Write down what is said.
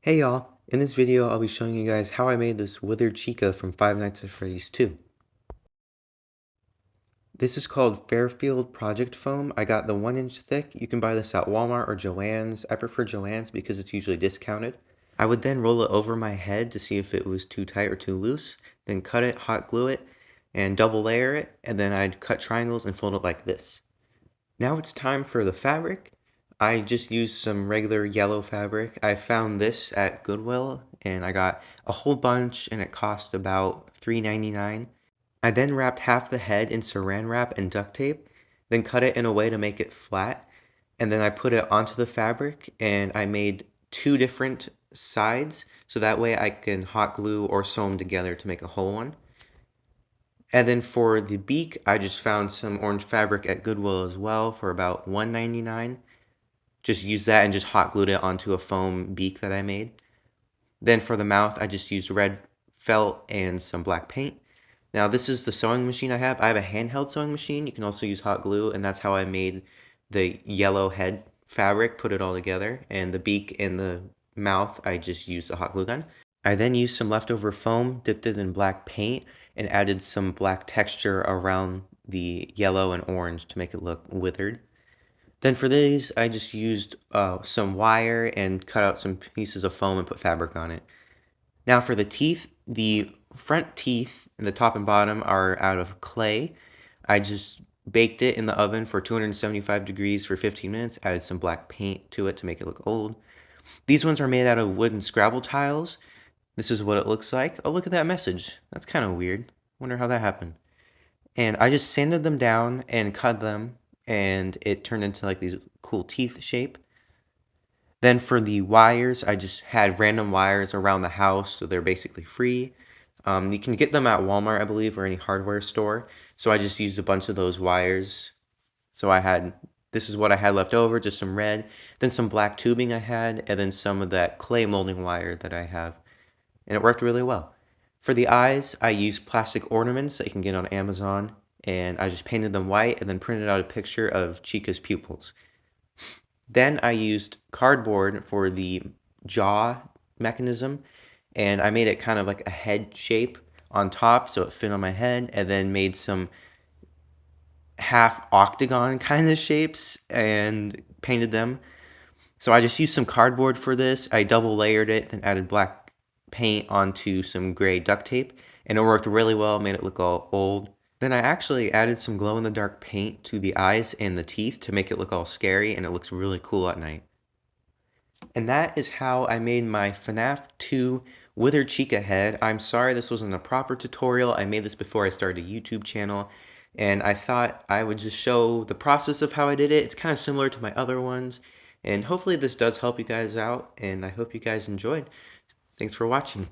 Hey y'all, in this video I'll be showing you guys how I made this Withered Chica from Five Nights at Freddy's 2. This is called Fairfield Project Foam. I got the 1-inch thick. You can buy this at Walmart or Joann's. I prefer Joann's because it's usually discounted. I would then roll it over my head to see if it was too tight or too loose, then cut it, hot glue it, and double layer it, and then I'd cut triangles and fold it like this. Now it's time for the fabric. I just used some regular yellow fabric. I found this at Goodwill and I got a whole bunch and it cost about $3.99. I then wrapped half the head in saran wrap and duct tape, then cut it in a way to make it flat, and then I put it onto the fabric and I made two different sides so that way I can hot glue or sew them together to make a whole one. And then for the beak, I just found some orange fabric at Goodwill as well for about $1.99. Just used that and just hot glued it onto a foam beak that I made. Then for the mouth, I just used red felt and some black paint. Now this is the sewing machine I have. I have a handheld sewing machine. You can also use hot glue, and that's how I made the yellow head fabric, put it all together. And the beak and the mouth, I just used a hot glue gun. I then used some leftover foam, dipped it in black paint, and added some black texture around the yellow and orange to make it look withered. Then for these, I just used some wire and cut out some pieces of foam and put fabric on it. Now for the teeth, the front teeth, the top and bottom, are out of clay. I just baked it in the oven for 275 degrees for 15 minutes, added some black paint to it to make it look old. These ones are made out of wooden Scrabble tiles. This is what it looks like. Oh, look at that message. That's kind of weird. Wonder how that happened. And I just sanded them down and cut them, and it turned into like these cool teeth shape. Then for the wires, I just had random wires around the house, so they're basically free. You can get them at Walmart, I believe, or any hardware store. So I just used a bunch of those wires. So this is what I had left over, just some red, then some black tubing I had, and then some of that clay molding wire that I have. And it worked really well. For the eyes, I used plastic ornaments that you can get on Amazon, and I just painted them white and then printed out a picture of Chica's pupils. Then I used cardboard for the jaw mechanism, and I made it kind of like a head shape on top so it fit on my head, and then made some half octagon kind of shapes and painted them. So I just used some cardboard for this. I double layered it, then added black paint onto some gray duct tape, and it worked really well, made it look all old. Then I actually added some glow-in-the-dark paint to the eyes and the teeth to make it look all scary, and it looks really cool at night. And that is how I made my FNAF 2 Withered Chica head. I'm sorry this wasn't a proper tutorial. I made this before I started a YouTube channel, and I thought I would just show the process of how I did it. It's kind of similar to my other ones, and hopefully this does help you guys out, and I hope you guys enjoyed. Thanks for watching.